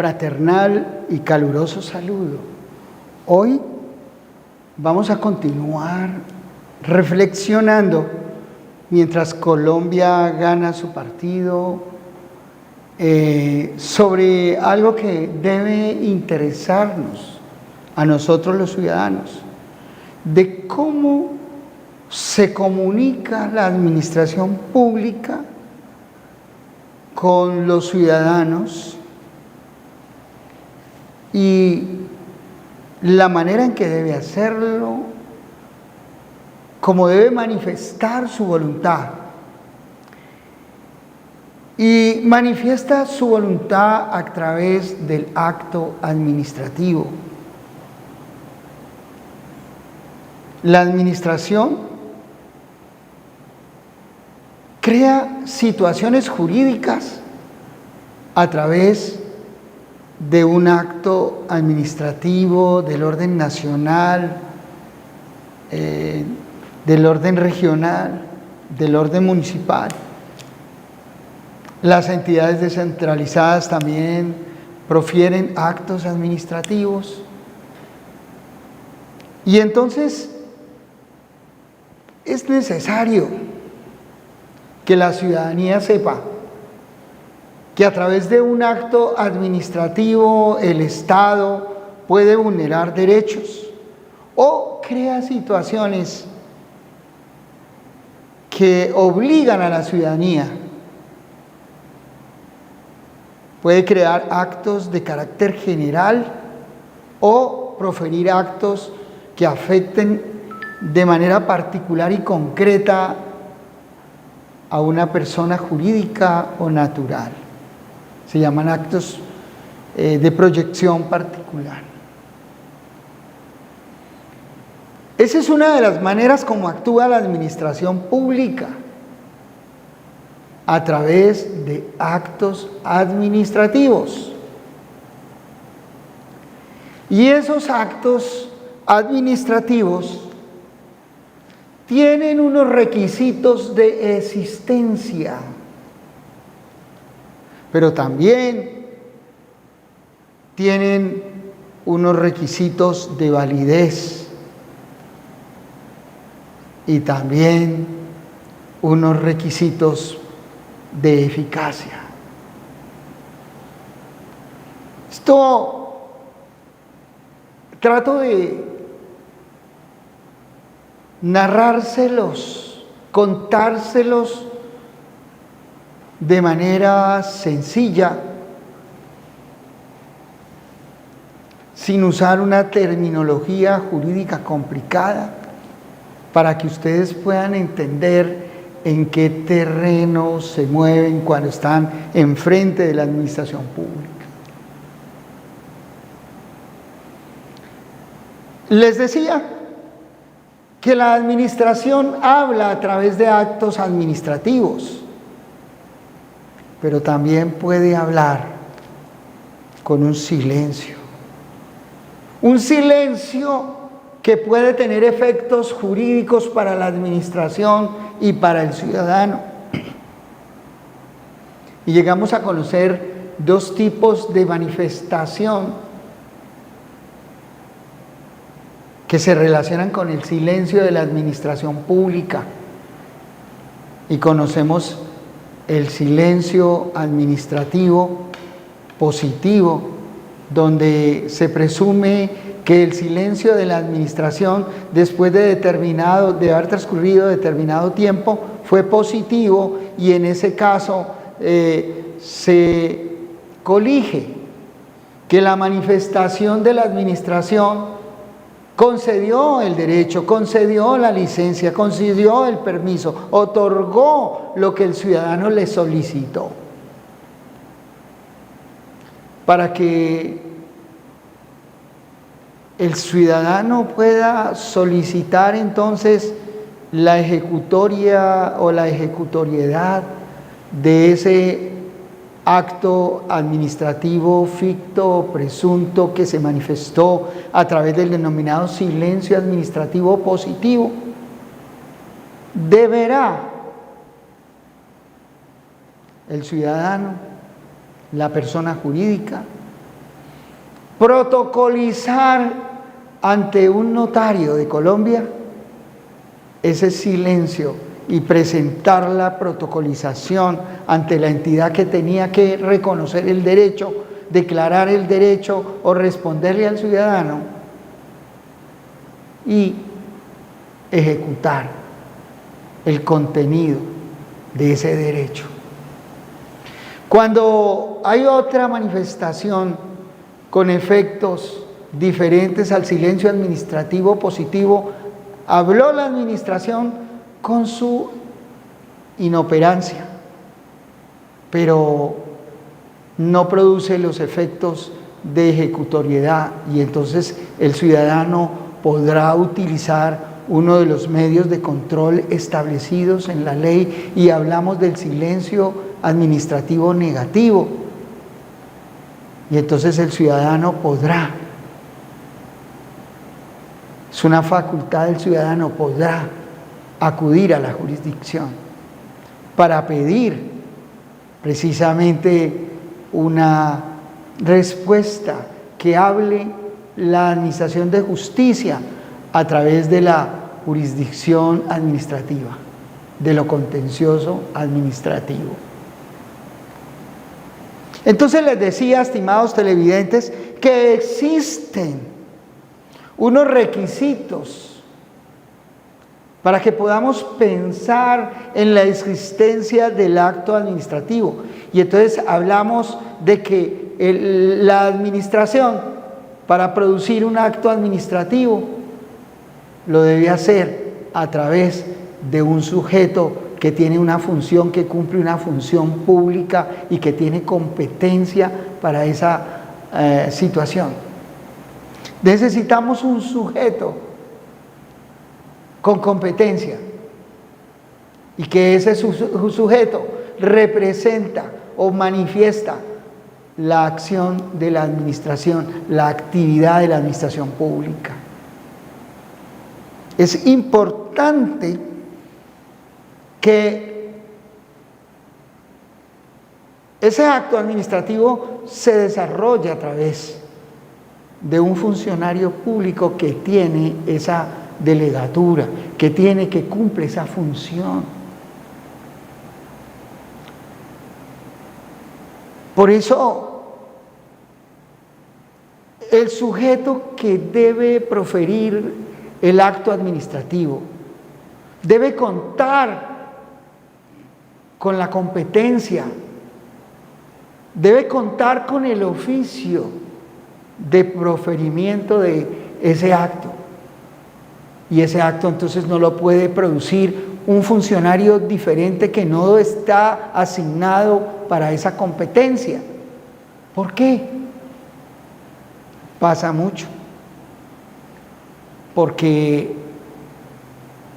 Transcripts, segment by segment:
fraternal y caluroso saludo. Hoy vamos a continuar reflexionando mientras Colombia gana su partido sobre algo que debe interesarnos a nosotros los ciudadanos, de cómo se comunica la administración pública con los ciudadanos y la manera en que debe hacerlo, cómo debe manifestar su voluntad. Y manifiesta su voluntad a través del acto administrativo. La administración crea situaciones jurídicas a través de un acto administrativo del orden nacional, del orden regional, del orden municipal. Las entidades descentralizadas también profieren actos administrativos. Y entonces es necesario que la ciudadanía sepa que a través de un acto administrativo el Estado puede vulnerar derechos o crea situaciones que obligan a la ciudadanía. Puede crear actos de carácter general o proferir actos que afecten de manera particular y concreta a una persona jurídica o natural. Se llaman actos de proyección particular. Esa es una de las maneras como actúa la administración pública, a través de actos administrativos. Y esos actos administrativos tienen unos requisitos de existencia, pero también tienen unos requisitos de validez y también unos requisitos de eficacia. Esto trato de narrárselos, contárselos de manera sencilla, sin usar una terminología jurídica complicada, para que ustedes puedan entender en qué terreno se mueven cuando están enfrente de la administración pública. Les decía que la administración habla a través de actos administrativos, pero también puede hablar con un silencio que puede tener efectos jurídicos para la administración y para el ciudadano. Y llegamos a conocer dos tipos de manifestación que se relacionan con el silencio de la administración pública. Y conocemos el silencio administrativo positivo, donde se presume que el silencio de la administración, después de haber transcurrido determinado tiempo, fue positivo, y en ese caso se colige que la manifestación de la administración concedió el derecho, concedió la licencia, concedió el permiso, otorgó lo que el ciudadano le solicitó. Para que el ciudadano pueda solicitar entonces la ejecutoria o la ejecutoriedad de ese acto administrativo ficto o presunto que se manifestó a través del denominado silencio administrativo positivo, deberá el ciudadano, la persona jurídica, protocolizar ante un notario de Colombia ese silencio y presentar la protocolización ante la entidad que tenía que reconocer el derecho, declarar el derecho o responderle al ciudadano y ejecutar el contenido de ese derecho. Cuando hay otra manifestación con efectos diferentes al silencio administrativo positivo, habló la administración con su inoperancia, pero no produce los efectos de ejecutoriedad, y entonces el ciudadano podrá utilizar uno de los medios de control establecidos en la ley, y hablamos del silencio administrativo negativo, y entonces el ciudadano podrá, es una facultad del ciudadano, podrá acudir a la jurisdicción para pedir precisamente una respuesta que hable la administración de justicia a través de la jurisdicción administrativa, de lo contencioso administrativo. Entonces les decía, estimados televidentes, que existen unos requisitos para que podamos pensar en la existencia del acto administrativo. Y entonces hablamos de que la administración, para producir un acto administrativo, lo debe hacer a través de un sujeto que tiene una función, que cumple una función pública y que tiene competencia para esa situación. Necesitamos un sujeto con competencia y que ese sujeto representa o manifiesta la acción de la administración, la actividad de la administración pública. Es importante que ese acto administrativo se desarrolle a través de un funcionario público que tiene esa delegatura, que cumple esa función. Por eso, el sujeto que debe proferir el acto administrativo debe contar con la competencia, debe contar con el oficio de proferimiento de ese acto. Y ese acto entonces no lo puede producir un funcionario diferente que no está asignado para esa competencia. ¿Por qué? Pasa mucho. Porque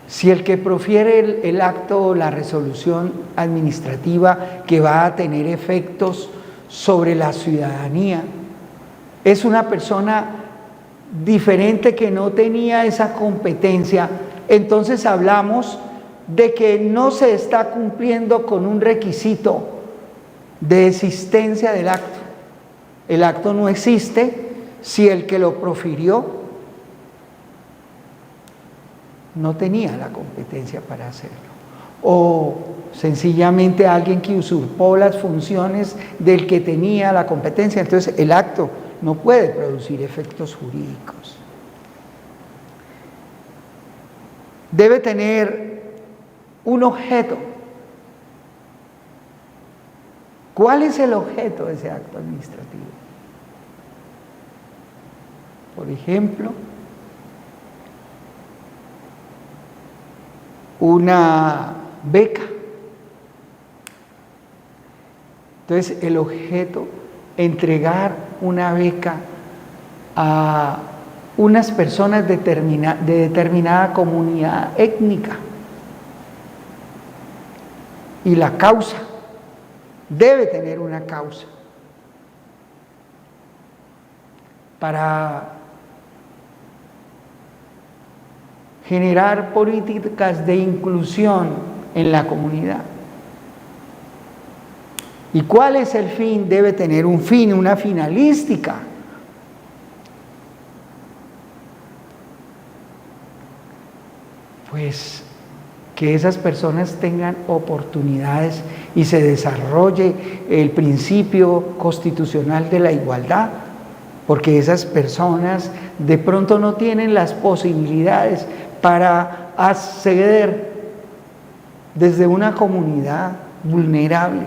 si el que profiere el acto o la resolución administrativa que va a tener efectos sobre la ciudadanía es una persona diferente que no tenía esa competencia, entonces hablamos de que no se está cumpliendo con un requisito de existencia del acto. El acto no existe si el que lo profirió no tenía la competencia para hacerlo, o sencillamente alguien que usurpó las funciones del que tenía la competencia. Entonces el acto no puede producir efectos jurídicos. Debe tener un objeto. ¿Cuál es el objeto de ese acto administrativo? Por ejemplo, una beca. Entonces, el objeto, entregar una beca a unas personas de determinada comunidad étnica. Y la causa, debe tener una causa para generar políticas de inclusión en la comunidad. ¿Y cuál es el fin? Debe tener un fin, una finalística, pues que esas personas tengan oportunidades y se desarrolle el principio constitucional de la igualdad, porque esas personas de pronto no tienen las posibilidades para acceder desde una comunidad vulnerable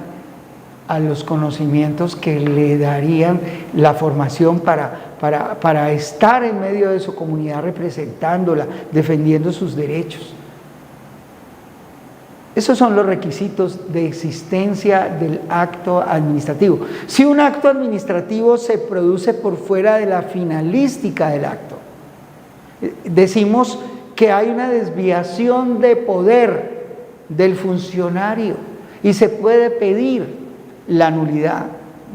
a los conocimientos que le darían la formación para estar en medio de su comunidad representándola, defendiendo sus derechos. Esos son los requisitos de existencia del acto administrativo. Si un acto administrativo se produce por fuera de la finalística del acto, decimos que hay una desviación de poder del funcionario y se puede pedir la nulidad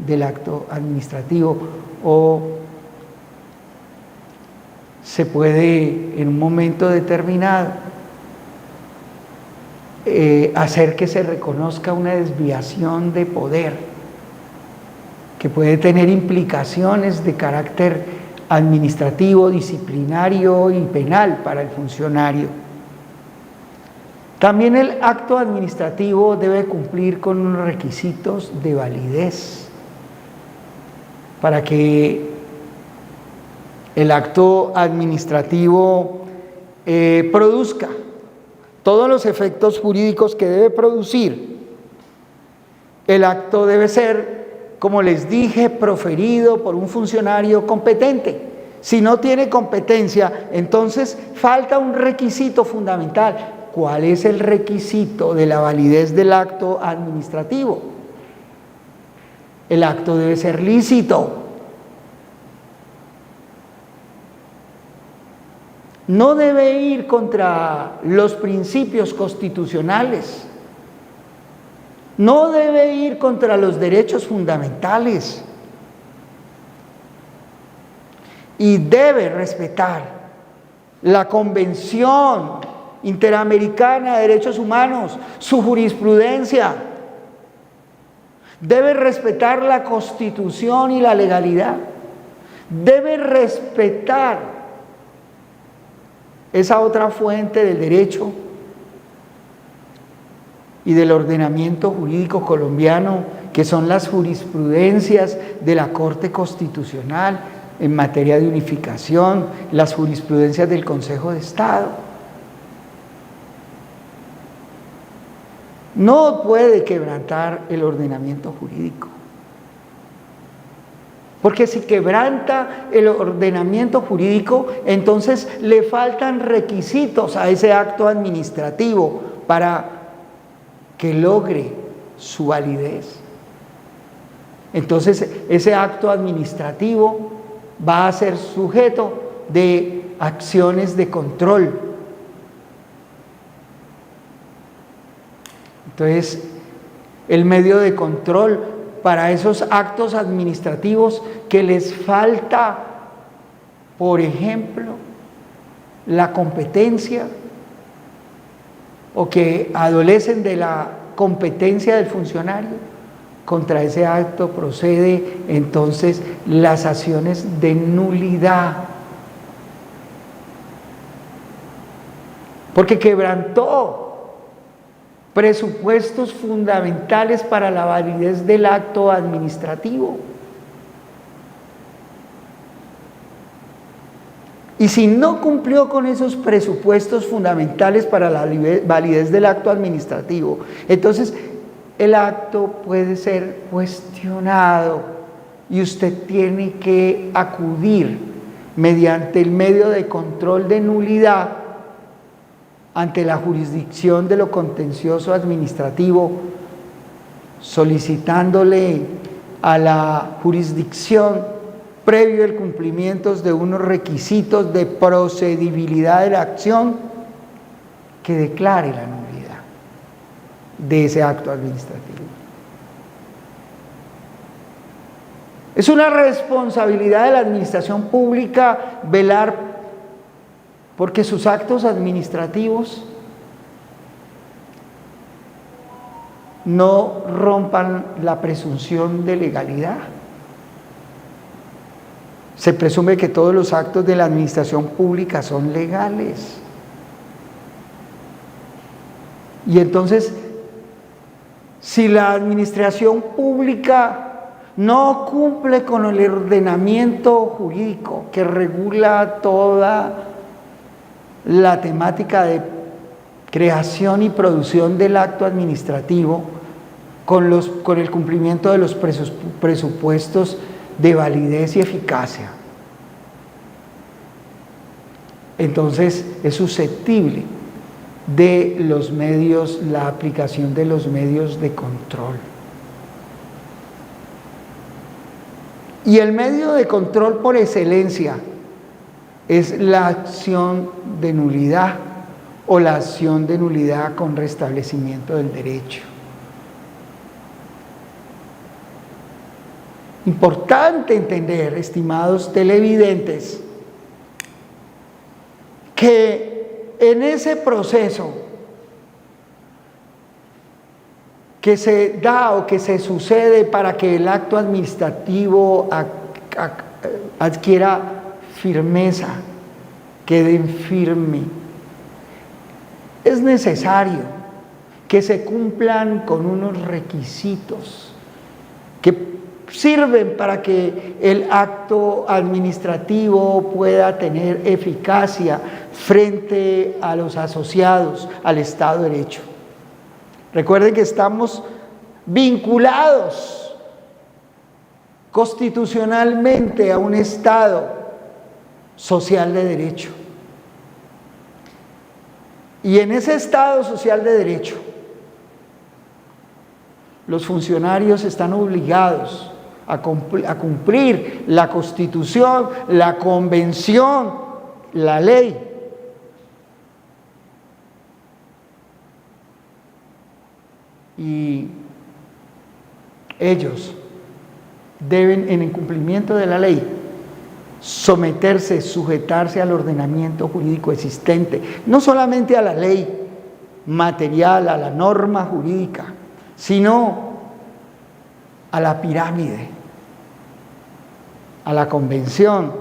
del acto administrativo o se puede en un momento determinado hacer que se reconozca una desviación de poder que puede tener implicaciones de carácter administrativo, disciplinario y penal para el funcionario. También el acto administrativo debe cumplir con unos requisitos de validez para que el acto administrativo produzca todos los efectos jurídicos que debe producir. El acto debe ser, como les dije, proferido por un funcionario competente. Si no tiene competencia, entonces falta un requisito fundamental. ¿Cuál es el requisito de la validez del acto administrativo? El acto debe ser lícito. No debe ir contra los principios constitucionales. No debe ir contra los derechos fundamentales. Y debe respetar la Convención Interamericana de Derechos Humanos, su jurisprudencia. Debe respetar la Constitución y la legalidad. Debe respetar esa otra fuente del derecho y del ordenamiento jurídico colombiano, que son las jurisprudencias de la Corte Constitucional en materia de unificación, las jurisprudencias del Consejo de Estado. No puede quebrantar el ordenamiento jurídico, porque si quebranta el ordenamiento jurídico, entonces le faltan requisitos a ese acto administrativo para que logre su validez. Entonces ese acto administrativo va a ser sujeto de acciones de control. Entonces, el medio de control para esos actos administrativos que les falta, por ejemplo, la competencia o que adolecen de la competencia del funcionario, contra ese acto procede entonces las acciones de nulidad, porque quebrantó presupuestos fundamentales para la validez del acto administrativo. Y si no cumplió con esos presupuestos fundamentales para la validez del acto administrativo, entonces el acto puede ser cuestionado y usted tiene que acudir mediante el medio de control de nulidad ante la jurisdicción de lo contencioso administrativo, solicitándole a la jurisdicción, previo al cumplimiento de unos requisitos de procedibilidad de la acción, que declare la nulidad de ese acto administrativo. Es una responsabilidad de la administración pública velar porque sus actos administrativos no rompan la presunción de legalidad. Se presume que todos los actos de la administración pública son legales. Y entonces, si la administración pública no cumple con el ordenamiento jurídico que regula toda la temática de creación y producción del acto administrativo, con el cumplimiento de los presupuestos de validez y eficacia, entonces es susceptible de los medios, la aplicación de los medios de control. Y el medio de control por excelencia es la acción de nulidad o la acción de nulidad con restablecimiento del derecho. Importante entender, estimados televidentes, que en ese proceso que se da o que se sucede para que el acto administrativo adquiera firmeza, quede firme, es necesario que se cumplan con unos requisitos que sirven para que el acto administrativo pueda tener eficacia frente a los asociados al Estado de Derecho. Recuerden que estamos vinculados constitucionalmente a un Estado social de derecho. Y en ese Estado social de derecho, los funcionarios están obligados a cumplir la Constitución, la Convención, la ley. Y ellos deben, en el cumplimiento de la ley, someterse, sujetarse al ordenamiento jurídico existente, no solamente a la ley material, a la norma jurídica, sino a la pirámide, a la convención,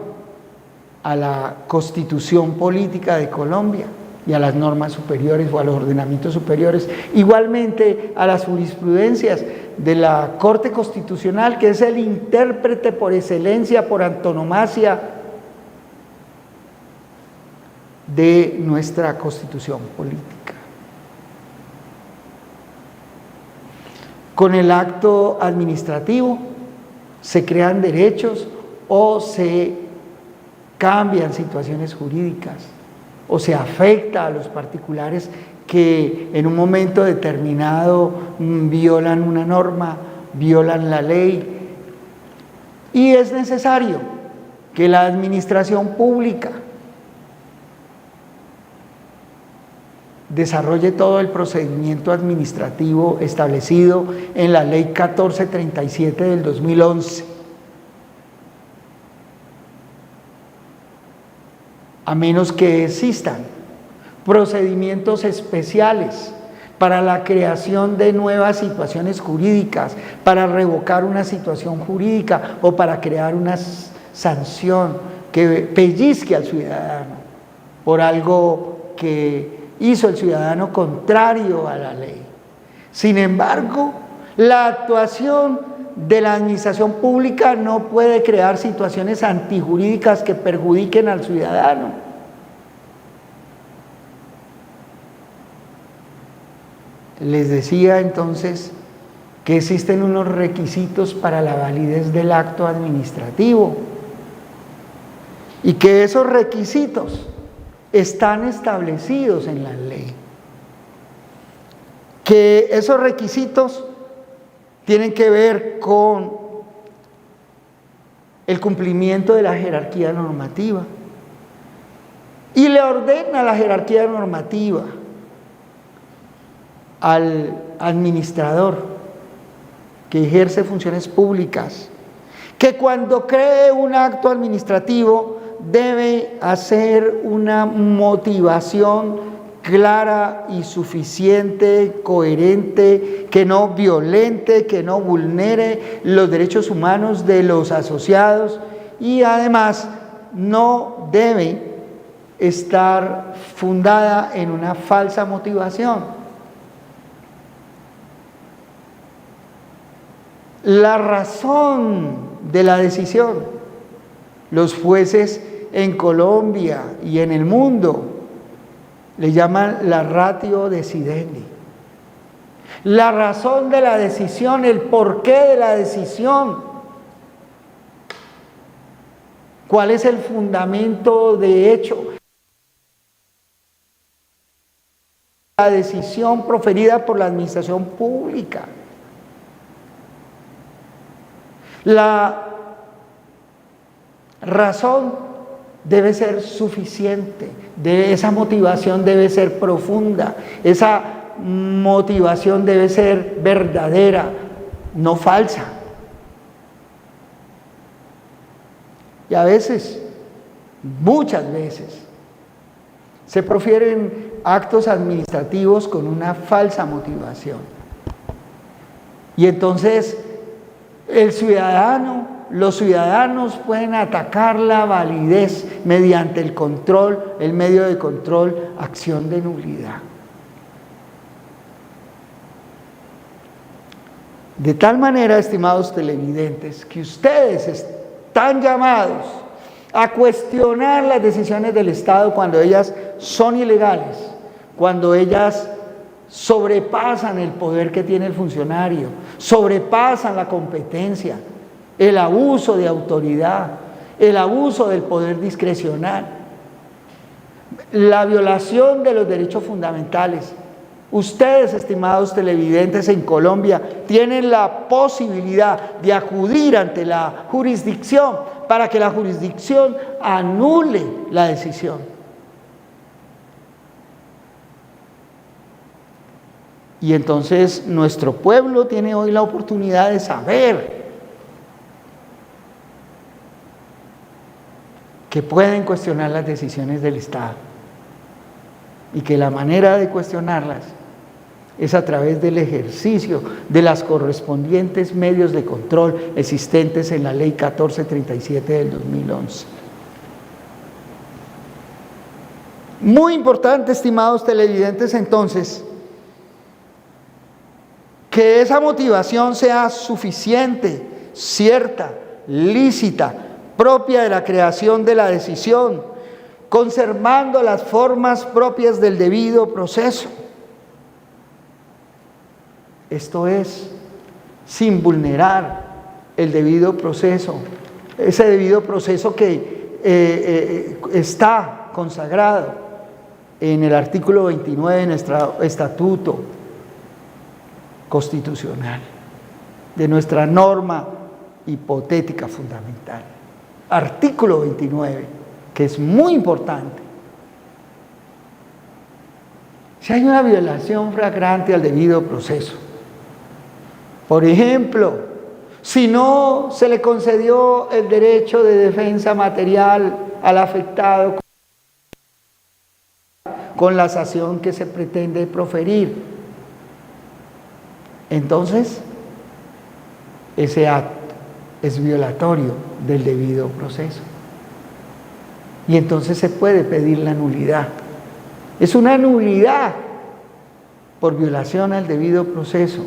a la constitución política de Colombia y a las normas superiores o a los ordenamientos superiores, igualmente a las jurisprudencias de la Corte Constitucional, que es el intérprete por excelencia, por antonomasia de nuestra constitución política. Con el acto administrativo se crean derechos o se cambian situaciones jurídicas o se afecta a los particulares que en un momento determinado violan una norma, violan la ley. Y es necesario que la administración pública desarrolle todo el procedimiento administrativo establecido en la Ley 1437 del 2011. A menos que existan procedimientos especiales para la creación de nuevas situaciones jurídicas, para revocar una situación jurídica o para crear una sanción que pellizque al ciudadano por algo que hizo el ciudadano contrario a la ley. Sin embargo, la actuación de la administración pública no puede crear situaciones antijurídicas que perjudiquen al ciudadano. Les decía entonces que existen unos requisitos para la validez del acto administrativo y que esos requisitos están establecidos en la ley, que esos requisitos tienen que ver con el cumplimiento de la jerarquía normativa y le ordena la jerarquía normativa al administrador que ejerce funciones públicas que cuando cree un acto administrativo debe hacer una motivación clara y suficiente, coherente, que no violente, que no vulnere los derechos humanos de los asociados y además no debe estar fundada en una falsa motivación. la razón de la decisión. Los jueces en Colombia y en el mundo le llaman la ratio decidendi. La razón de la decisión, el porqué de la decisión. ¿Cuál es el fundamento de hecho? La decisión proferida por la administración pública. La razón debe ser suficiente, esa motivación debe ser profunda, esa motivación debe ser verdadera, no falsa. Y a veces, muchas veces, se profieren actos administrativos con una falsa motivación. Y entonces los ciudadanos pueden atacar la validez mediante el control, el medio de control, acción de nulidad. De tal manera, estimados televidentes, que ustedes están llamados a cuestionar las decisiones del Estado cuando ellas son ilegales, cuando ellas sobrepasan el poder que tiene el funcionario, sobrepasan la competencia, el abuso de autoridad, el abuso del poder discrecional, la violación de los derechos fundamentales. Ustedes, estimados televidentes, en Colombia tienen la posibilidad de acudir ante la jurisdicción para que la jurisdicción anule la decisión. Y entonces nuestro pueblo tiene hoy la oportunidad de saber que pueden cuestionar las decisiones del Estado y que la manera de cuestionarlas es a través del ejercicio de las correspondientes medios de control existentes en la Ley 1437 del 2011. Muy importante, estimados televidentes, entonces, que esa motivación sea suficiente, cierta, lícita, propia de la creación de la decisión, conservando las formas propias del debido proceso. Esto es, sin vulnerar el debido proceso, ese debido proceso que está consagrado en el artículo 29 de nuestro estatuto constitucional, de nuestra norma hipotética fundamental. Artículo 29, que es muy importante. Si hay una violación flagrante al debido proceso, por ejemplo, si no se le concedió el derecho de defensa material al afectado con la sanción que se pretende proferir, entonces ese acto es violatorio del debido proceso. Y entonces se puede pedir la nulidad. Es una nulidad por violación al debido proceso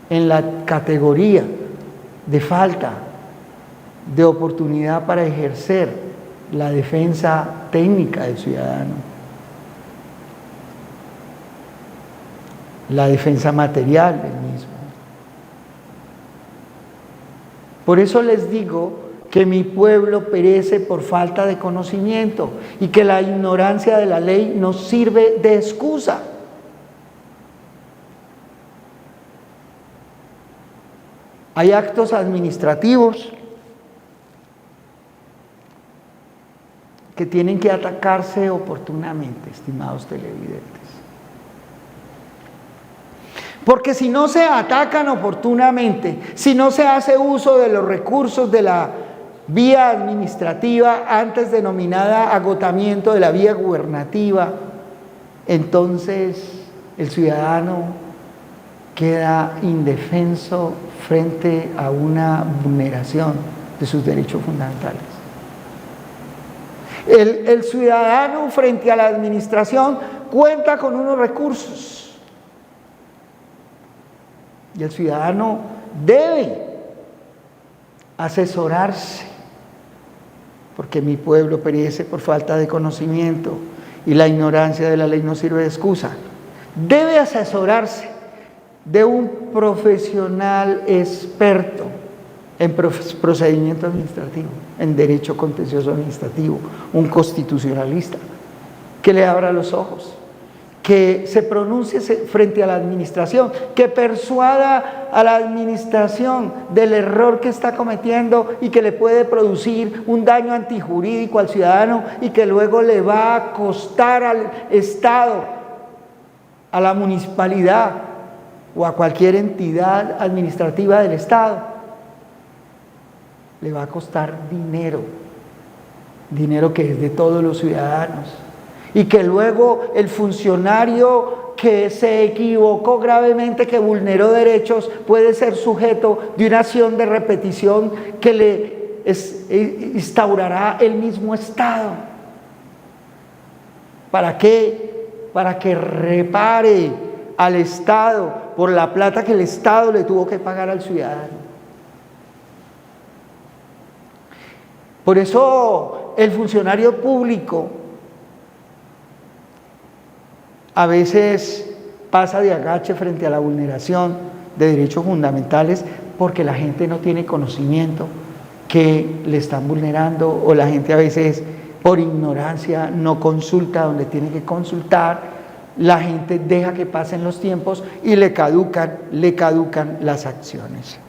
en la categoría de falta de oportunidad para ejercer la defensa técnica del ciudadano, la defensa material del mismo. Por eso les digo que mi pueblo perece por falta de conocimiento y que la ignorancia de la ley nos sirve de excusa. Hay actos administrativos que tienen que atacarse oportunamente, estimados televidentes. Porque si no se atacan oportunamente, si no se hace uso de los recursos de la vía administrativa, antes denominada agotamiento de la vía gubernativa, entonces el ciudadano queda indefenso frente a una vulneración de sus derechos fundamentales. El ciudadano frente a la administración cuenta con unos recursos y el ciudadano debe asesorarse, porque mi pueblo perece por falta de conocimiento y la ignorancia de la ley no sirve de excusa. Debe asesorarse de un profesional experto en procedimiento administrativo, en derecho contencioso administrativo, un constitucionalista, que le abra los ojos, que se pronuncie frente a la administración, que persuada a la administración del error que está cometiendo y que le puede producir un daño antijurídico al ciudadano y que luego le va a costar al Estado, a la municipalidad o a cualquier entidad administrativa del Estado, le va a costar dinero, dinero que es de todos los ciudadanos, y que luego el funcionario que se equivocó gravemente, que vulneró derechos, puede ser sujeto de una acción de repetición que le instaurará el mismo Estado. ¿Para qué? Para que repare al Estado por la plata que el Estado le tuvo que pagar al ciudadano. Por eso el funcionario público a veces pasa de agache frente a la vulneración de derechos fundamentales porque la gente no tiene conocimiento que le están vulnerando, o la gente a veces por ignorancia no consulta donde tiene que consultar, la gente deja que pasen los tiempos y le caducan las acciones.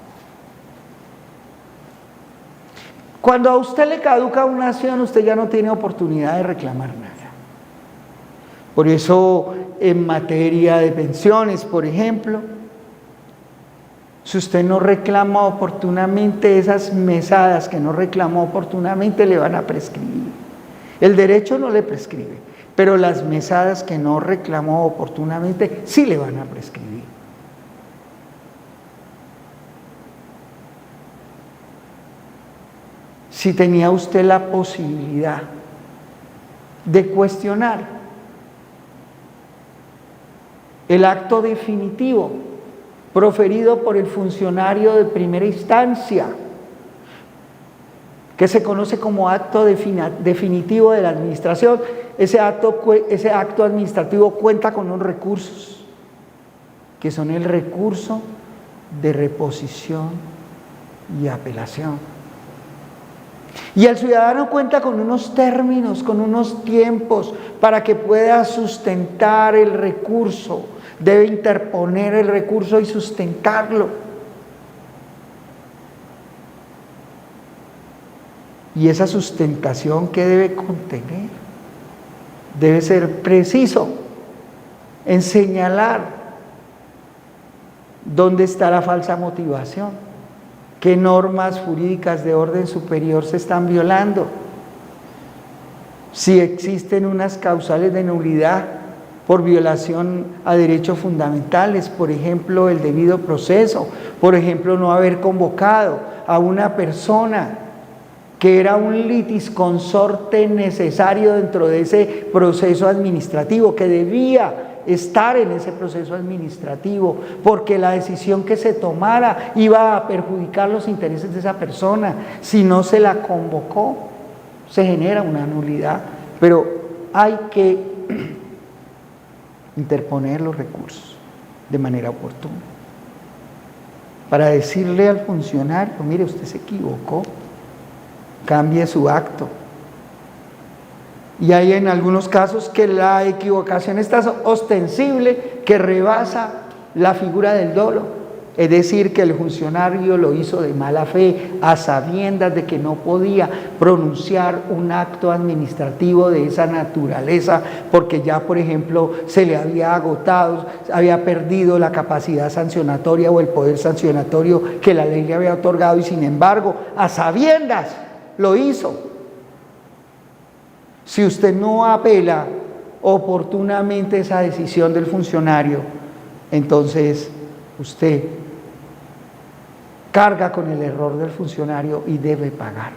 Cuando a usted le caduca una acción, usted ya no tiene oportunidad de reclamar nada. Por eso, en materia de pensiones, por ejemplo, si usted no reclama oportunamente esas mesadas que no reclamó oportunamente, le van a prescribir. El derecho no le prescribe, pero las mesadas que no reclamó oportunamente sí le van a prescribir. Si tenía usted la posibilidad de cuestionar el acto definitivo proferido por el funcionario de primera instancia, que se conoce como acto definitivo de la administración, ese acto administrativo cuenta con unos recursos, que son el recurso de reposición y apelación. Y el ciudadano cuenta con unos términos, con unos tiempos para que pueda sustentar el recurso. Debe interponer el recurso y sustentarlo. Y esa sustentación, ¿qué debe contener? Debe ser preciso en señalar dónde está la falsa motivación. ¿Qué normas jurídicas de orden superior se están violando? Si existen unas causales de nulidad por violación a derechos fundamentales, por ejemplo, el debido proceso, por ejemplo, no haber convocado a una persona que era un litisconsorte necesario dentro de ese proceso administrativo, que debía estar en ese proceso administrativo, porque la decisión que se tomara iba a perjudicar los intereses de esa persona. Si no se la convocó, se genera una nulidad, pero hay que interponer los recursos de manera oportuna para decirle al funcionario: mire, usted se equivocó, cambie su acto. Y hay en algunos casos que la equivocación es tan ostensible que rebasa la figura del dolo, es decir, que el funcionario lo hizo de mala fe, a sabiendas de que no podía pronunciar un acto administrativo de esa naturaleza, porque ya, por ejemplo, se le había agotado, había perdido la capacidad sancionatoria o el poder sancionatorio que la ley le había otorgado, y sin embargo, a sabiendas lo hizo. Si usted no apela oportunamente esa decisión del funcionario, entonces usted carga con el error del funcionario y debe pagar.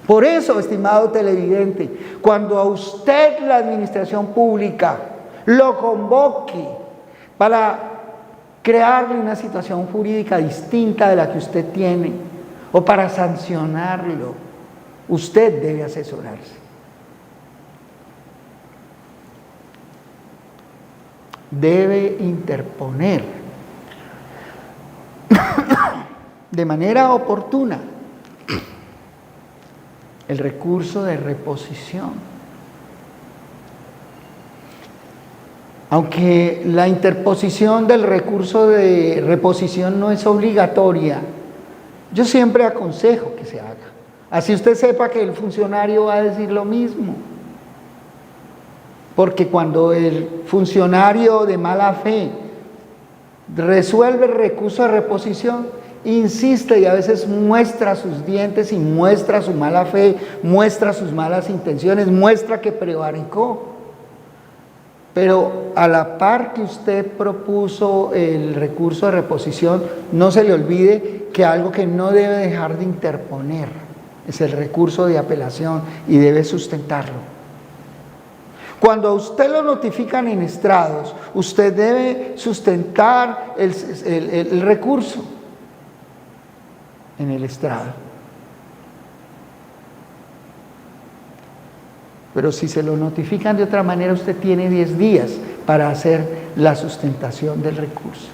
Por eso, estimado televidente, cuando a usted la administración pública lo convoque para crearle una situación jurídica distinta de la que usted tiene, o para sancionarlo, usted debe asesorarse. Debe interponer de manera oportuna el recurso de reposición. Aunque la interposición del recurso de reposición no es obligatoria, yo siempre aconsejo que se haga. Así usted sepa que el funcionario va a decir lo mismo. Porque cuando el funcionario de mala fe resuelve el recurso de reposición, insiste y a veces muestra sus dientes y muestra su mala fe, muestra sus malas intenciones, muestra que prevaricó. Pero a la par que usted propuso el recurso de reposición, no se le olvide que algo que no debe dejar de interponer es el recurso de apelación y debe sustentarlo. Cuando a usted lo notifican en estrados, usted debe sustentar el recurso en el estrado. Pero si se lo notifican de otra manera, usted tiene 10 días para hacer la sustentación del recurso.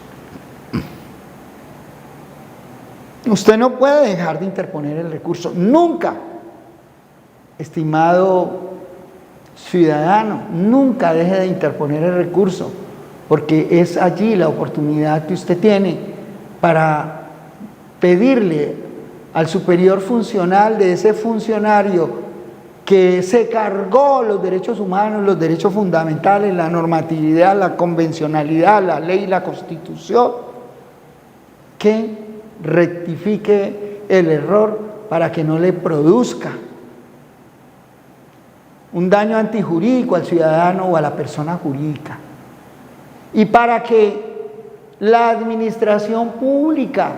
Usted no puede dejar de interponer el recurso, nunca, estimado ciudadano, nunca deje de interponer el recurso, porque es allí la oportunidad que usted tiene para pedirle al superior funcional de ese funcionario que se cargó los derechos humanos, los derechos fundamentales, la normatividad, la convencionalidad, la ley, la constitución, que rectifique el error para que no le produzca un daño antijurídico al ciudadano o a la persona jurídica. Y para que la administración pública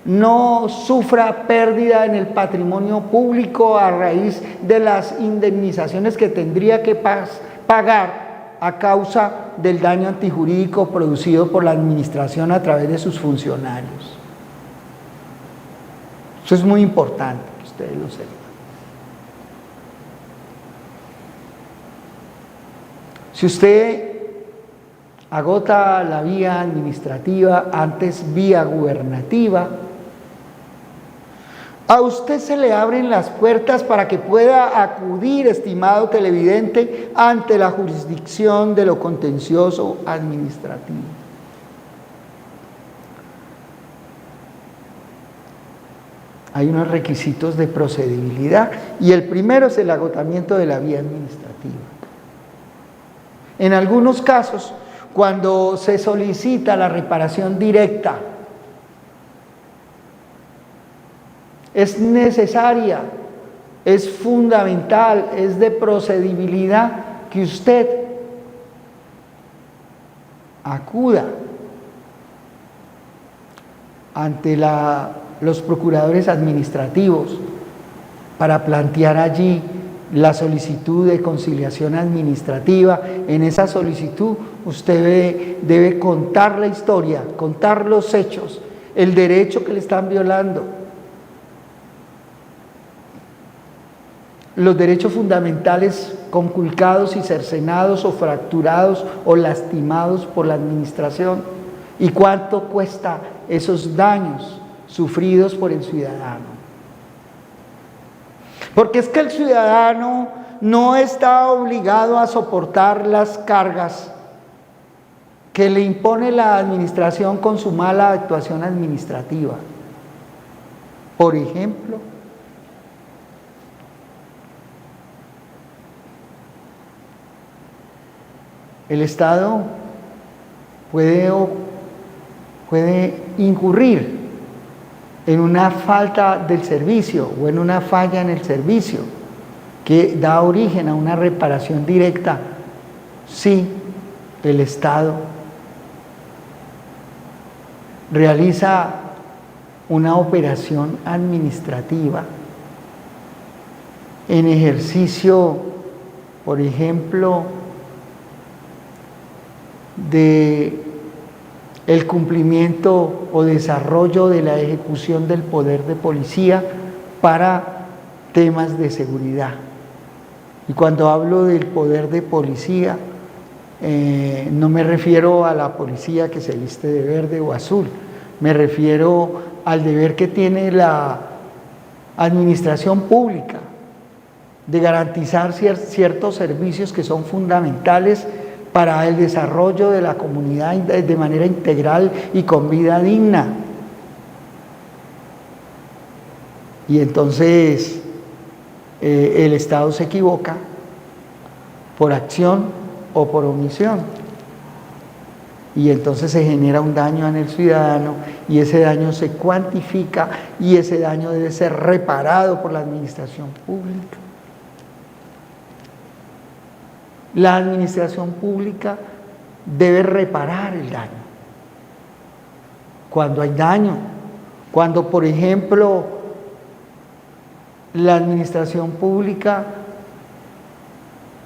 no sufra pérdida en el patrimonio público a raíz de las indemnizaciones que tendría que pagar a causa del daño antijurídico producido por la administración a través de sus funcionarios. Eso es muy importante que ustedes lo sepan. Si usted agota la vía administrativa, antes vía gubernativa, a usted se le abren las puertas para que pueda acudir, estimado televidente, ante la jurisdicción de lo contencioso administrativo. Hay unos requisitos de procedibilidad y el primero es el agotamiento de la vía administrativa. En algunos casos, cuando se solicita la reparación directa, es necesaria, es fundamental, es de procedibilidad que usted acuda ante los procuradores administrativos para plantear allí la solicitud de conciliación administrativa. En esa solicitud usted debe contar la historia, contar los hechos, el derecho que le están violando, los derechos fundamentales conculcados y cercenados o fracturados o lastimados por la administración y cuánto cuesta esos daños sufridos por el ciudadano. Porque es que el ciudadano no está obligado a soportar las cargas que le impone la administración con su mala actuación administrativa. Por ejemplo, el Estado puede incurrir en una falta del servicio o en una falla en el servicio que da origen a una reparación directa si el Estado realiza una operación administrativa en ejercicio, por ejemplo, de el cumplimiento o desarrollo de la ejecución del poder de policía para temas de seguridad. Y cuando hablo del poder de policía, no me refiero a la policía que se viste de verde o azul, me refiero al deber que tiene la administración pública de garantizar ciertos servicios que son fundamentales para el desarrollo de la comunidad de manera integral y con vida digna. Y entonces el Estado se equivoca por acción o por omisión. Y entonces se genera un daño en el ciudadano y ese daño se cuantifica y ese daño debe ser reparado por la administración pública. La administración pública debe reparar el daño. Cuando hay daño, cuando por ejemplo la administración pública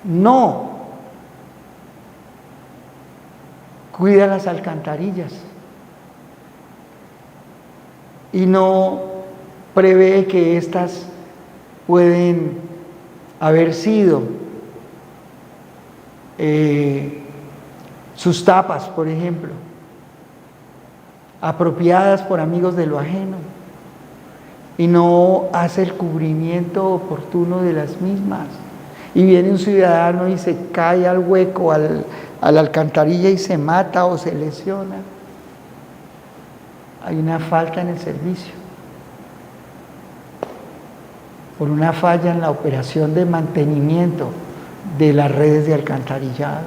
no cuida las alcantarillas y no prevé que éstas pueden haber sido sus tapas, por ejemplo, apropiadas por amigos de lo ajeno y no hace el cubrimiento oportuno de las mismas. Y viene un ciudadano y se cae al hueco, a la alcantarilla y se mata o se lesiona. Hay una falta en el servicio, por una falla en la operación de mantenimiento de las redes de alcantarillado.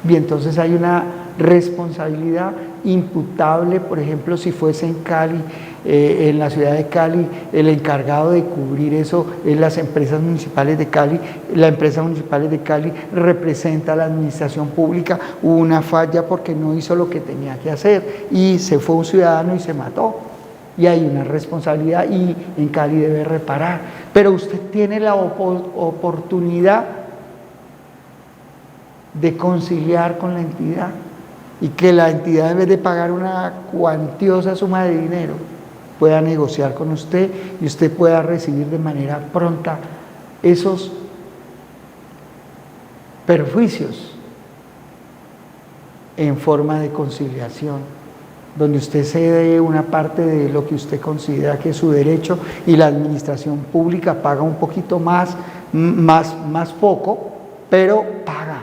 Y entonces hay una responsabilidad imputable, por ejemplo, si fuese en Cali, en la ciudad de Cali, el encargado de cubrir eso es las empresas municipales de Cali. La empresa municipal de Cali representa a la administración pública, hubo una falla porque no hizo lo que tenía que hacer y se fue un ciudadano y se mató. Y hay una responsabilidad y en Cali debe reparar. Pero usted tiene la oportunidad de conciliar con la entidad y que la entidad, en vez de pagar una cuantiosa suma de dinero, pueda negociar con usted y usted pueda recibir de manera pronta esos perjuicios en forma de conciliación, donde usted cede una parte de lo que usted considera que es su derecho y la administración pública paga un poquito más poco, pero paga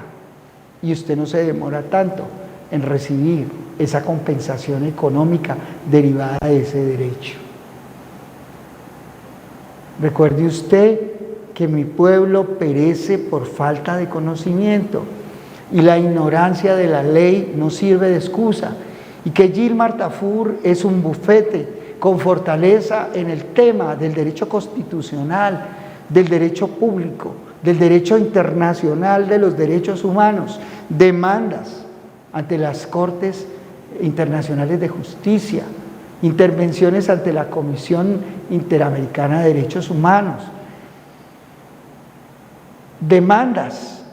y usted no se demora tanto en recibir esa compensación económica derivada de ese derecho. Recuerde usted que mi pueblo perece por falta de conocimiento y la ignorancia de la ley no sirve de excusa, y que Gilmar Tafur es un bufete con fortaleza en el tema del derecho constitucional, del derecho público, del derecho internacional de los derechos humanos, demandas ante las Cortes Internacionales de Justicia, intervenciones ante la Comisión Interamericana de Derechos Humanos, demandas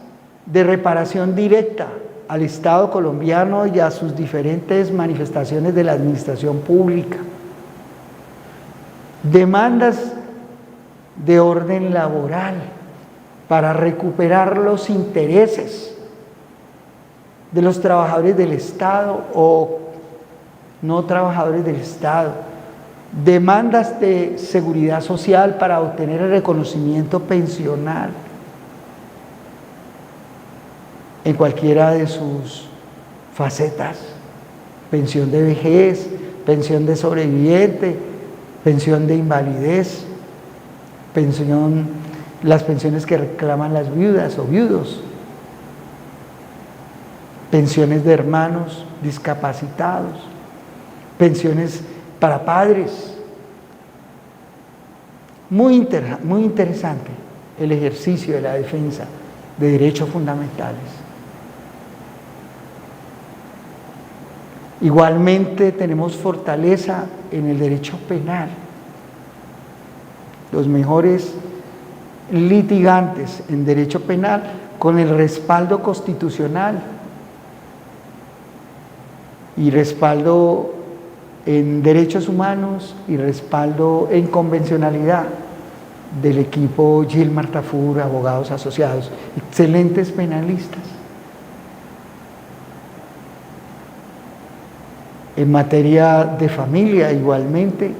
de reparación directa al Estado colombiano y a sus diferentes manifestaciones de la administración pública, demandas de orden laboral para recuperar los intereses de los trabajadores del Estado o no trabajadores del Estado, demandas de seguridad social para obtener el reconocimiento pensional en cualquiera de sus facetas, pensión de vejez, pensión de sobreviviente, pensión de invalidez, las pensiones que reclaman las viudas o viudos, pensiones de hermanos discapacitados, pensiones para padres. Muy interesante el ejercicio de la defensa de derechos fundamentales. Igualmente tenemos fortaleza en el derecho penal. Los mejores litigantes en derecho penal con el respaldo constitucional y respaldo en derechos humanos y respaldo en convencionalidad del equipo Gilmar Tafur, abogados asociados, excelentes penalistas. En materia de familia, igualmente,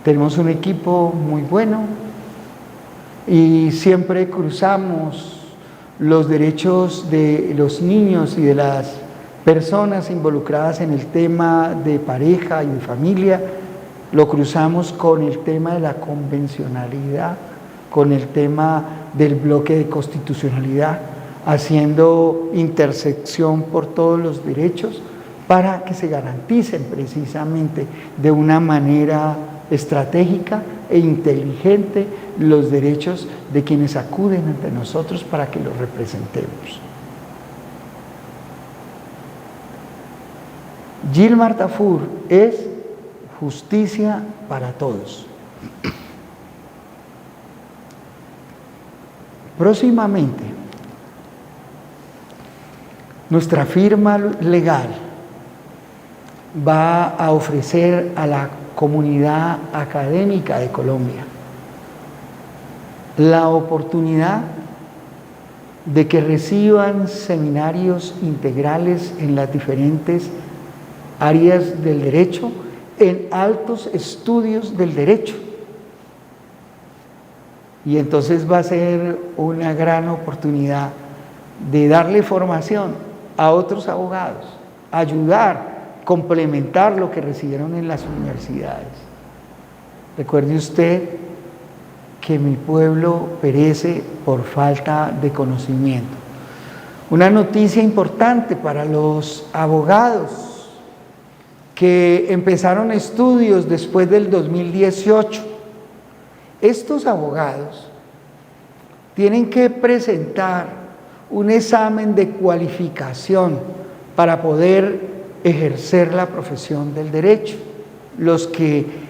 tenemos un equipo muy bueno y siempre cruzamos los derechos de los niños y de las personas involucradas en el tema de pareja y de familia, lo cruzamos con el tema de la convencionalidad, con el tema del bloque de constitucionalidad, haciendo intersección por todos los derechos para que se garanticen precisamente de una manera estratégica e inteligente los derechos de quienes acuden ante nosotros para que los representemos. Gilmar Tafur es justicia para todos. Próximamente, nuestra firma legal va a ofrecer a la comunidad académica de Colombia la oportunidad de que reciban seminarios integrales en las diferentes áreas del derecho, en altos estudios del derecho. Y entonces va a ser una gran oportunidad de darle formación a otros abogados, ayudar, complementar lo que recibieron en las universidades. Recuerde usted que mi pueblo perece por falta de conocimiento. Una noticia importante para los abogados que empezaron estudios después del 2018. Estos abogados tienen que presentar un examen de cualificación para poder ejercer la profesión del derecho. Los que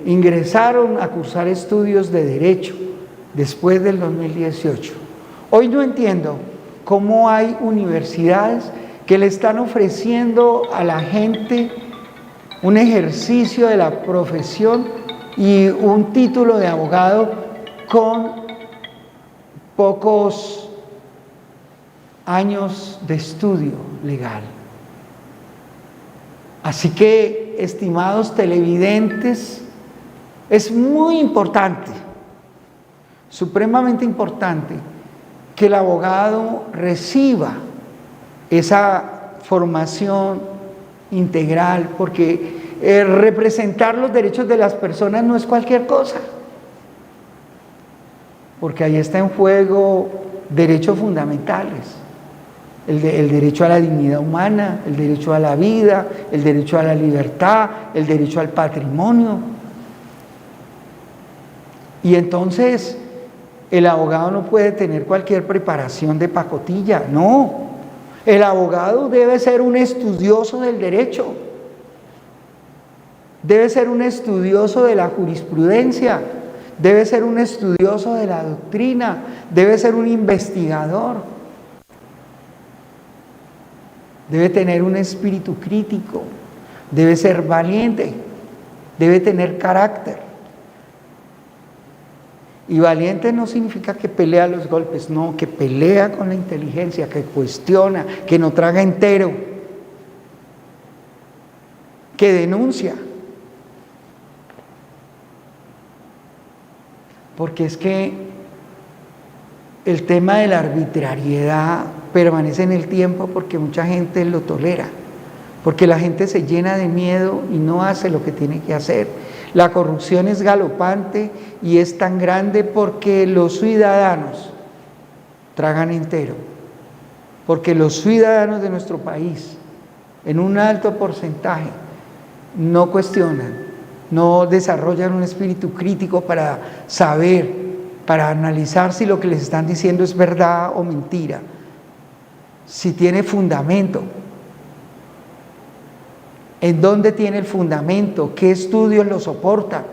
ingresaron a cursar estudios de derecho después del 2018. Hoy no entiendo cómo hay universidades que le están ofreciendo a la gente un ejercicio de la profesión y un título de abogado con pocos años de estudio legal. Así que, estimados televidentes, es muy importante, supremamente importante, que el abogado reciba esa formación integral, porque representar los derechos de las personas no es cualquier cosa, porque ahí está en juego derechos fundamentales. El derecho a la dignidad humana, el derecho a la vida, el derecho a la libertad, el derecho al patrimonio. Y entonces el abogado no puede tener cualquier preparación de pacotilla, no. El abogado debe ser un estudioso del derecho, debe ser un estudioso de la jurisprudencia, debe ser un estudioso de la doctrina, debe ser un investigador. Debe tener un espíritu crítico, debe ser valiente, debe tener carácter. Y valiente no significa que pelea los golpes, no, que pelea con la inteligencia, que cuestiona, que no traga entero, que denuncia. Porque es que el tema de la arbitrariedad permanece en el tiempo porque mucha gente lo tolera, porque la gente se llena de miedo y no hace lo que tiene que hacer. La corrupción es galopante y es tan grande porque los ciudadanos tragan entero, porque los ciudadanos de nuestro país, en un alto porcentaje, no cuestionan, no desarrollan un espíritu crítico para saber, para analizar si lo que les están diciendo es verdad o mentira, si tiene fundamento, en dónde tiene el fundamento, qué estudios lo soportan.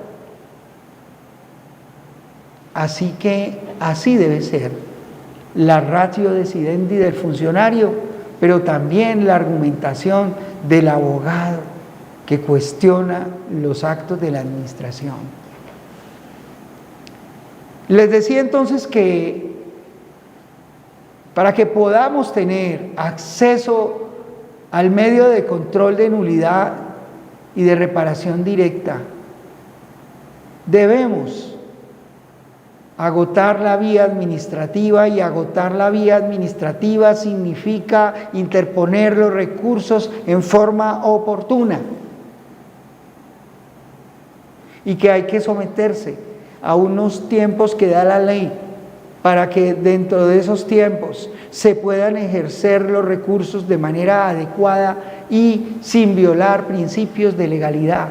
Así que así debe ser la ratio decidendi del funcionario pero también la argumentación del abogado que cuestiona los actos de la administración. Les decía entonces que para que podamos tener acceso al medio de control de nulidad y de reparación directa, debemos agotar la vía administrativa, y agotar la vía administrativa significa interponer los recursos en forma oportuna, y que hay que someterse a unos tiempos que da la ley para que dentro de esos tiempos se puedan ejercer los recursos de manera adecuada y sin violar principios de legalidad.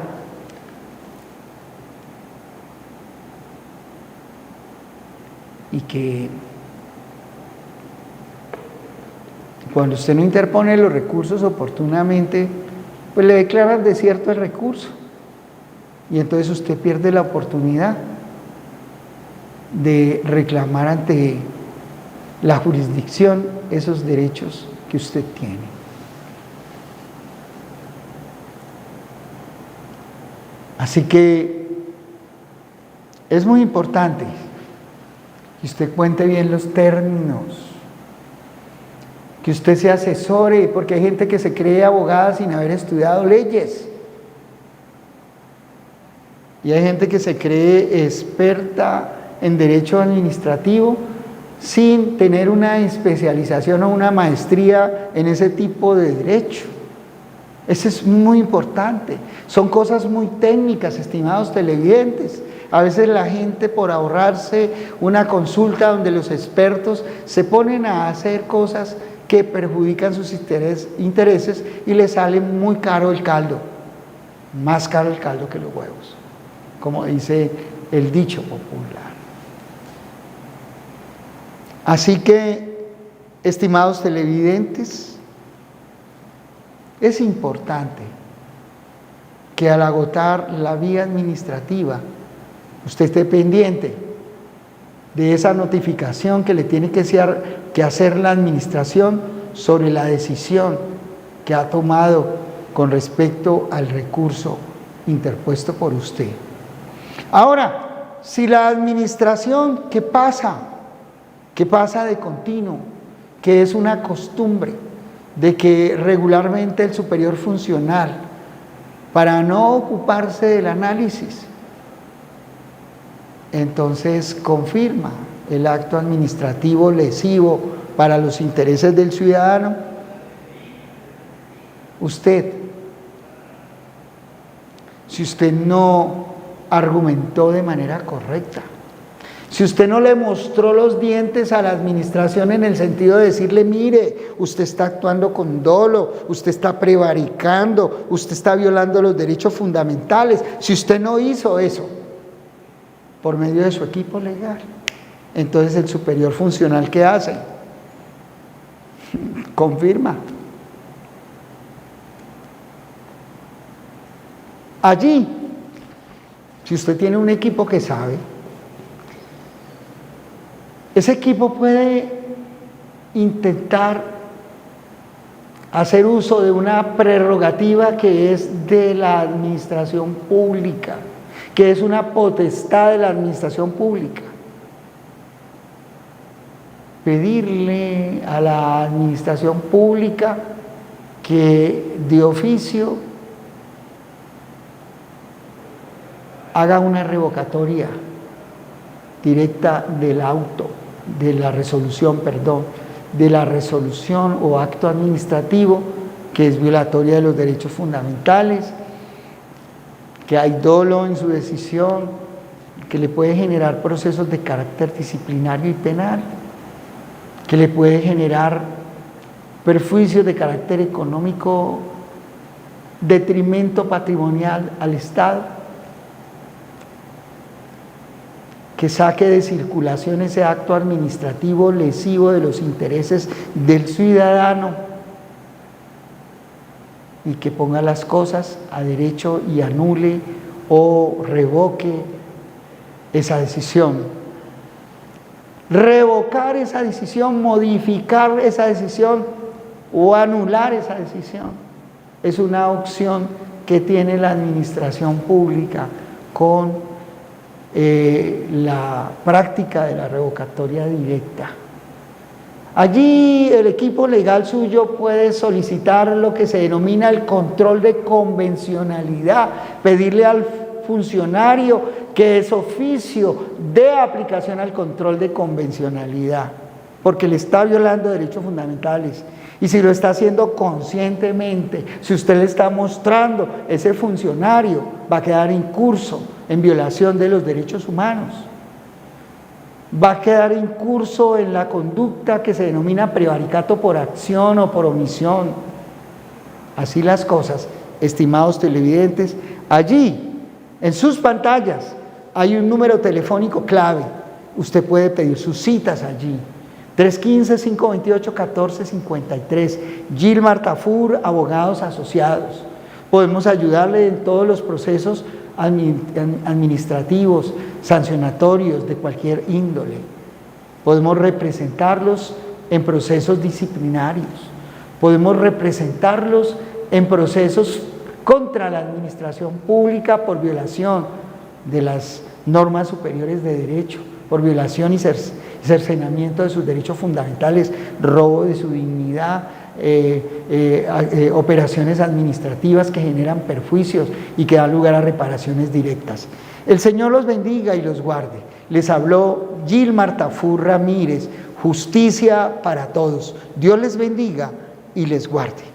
Y que cuando usted no interpone los recursos oportunamente, pues le declaran desierto el recurso, y entonces usted pierde la oportunidad de reclamar ante la jurisdicción esos derechos que usted tiene. Así que es muy importante que usted cuente bien los términos, que usted se asesore, porque hay gente que se cree abogada sin haber estudiado leyes, y hay gente que se cree experta en derecho administrativo sin tener una especialización o una maestría en ese tipo de derecho. Eso es muy importante. Son cosas muy técnicas, estimados televidentes. A veces la gente, por ahorrarse una consulta donde los expertos se ponen a hacer cosas que perjudican sus intereses, y les sale muy caro el caldo, más caro el caldo que los huevos, como dice el dicho popular. Así que, estimados televidentes, es importante que al agotar la vía administrativa usted esté pendiente de esa notificación que le tiene que hacer la administración sobre la decisión que ha tomado con respecto al recurso interpuesto por usted. Ahora, si la administración, ¿qué pasa? ¿Qué pasa de continuo? Que es una costumbre de que regularmente el superior funcional, para no ocuparse del análisis, entonces confirma el acto administrativo lesivo para los intereses del ciudadano. Usted, si usted no argumentó de manera correcta, si usted no le mostró los dientes a la administración en el sentido de decirle, mire, usted está actuando con dolo, usted está prevaricando, usted está violando los derechos fundamentales, si usted no hizo eso por medio de su equipo legal, entonces el superior funcional, ¿qué hace? Confirma. Allí, si usted tiene un equipo que sabe, ese equipo puede intentar hacer uso de una prerrogativa que es de la administración pública, que es una potestad de la administración pública. Pedirle a la administración pública que de oficio haga una revocatoria directa del auto, de la resolución o acto administrativo que es violatoria de los derechos fundamentales, que hay dolo en su decisión, que le puede generar procesos de carácter disciplinario y penal, que le puede generar perjuicios de carácter económico, detrimento patrimonial al Estado, que saque de circulación ese acto administrativo lesivo de los intereses del ciudadano y que ponga las cosas a derecho y anule o revoque esa decisión. Revocar esa decisión, modificar esa decisión, o anular esa decisión. Es una opción que tiene la administración pública con la práctica de la revocatoria directa. Allí el equipo legal suyo puede solicitar lo que se denomina el control de convencionalidad, pedirle al funcionario que es oficio de aplicación al control de convencionalidad, porque le está violando derechos fundamentales. Y si lo está haciendo conscientemente, si usted le está mostrando, ese funcionario va a quedar incurso en violación de los derechos humanos. Va a quedar incurso en la conducta que se denomina prevaricato por acción o por omisión. Así las cosas, estimados televidentes. Allí, en sus pantallas, hay un número telefónico clave. Usted puede pedir sus citas allí. 315-528-1453. Gilmar Tafur, abogados asociados. Podemos ayudarle en todos los procesos administrativos, sancionatorios, de cualquier índole. Podemos representarlos en procesos disciplinarios. Podemos representarlos en procesos contra la administración pública por violación de las normas superiores de derecho, por violación y cercenamiento de sus derechos fundamentales, robo de su dignidad, operaciones administrativas que generan perjuicios y que dan lugar a reparaciones directas. El Señor los bendiga y los guarde. Les habló Gilmar Tafur Ramírez, justicia para todos. Dios les bendiga y les guarde.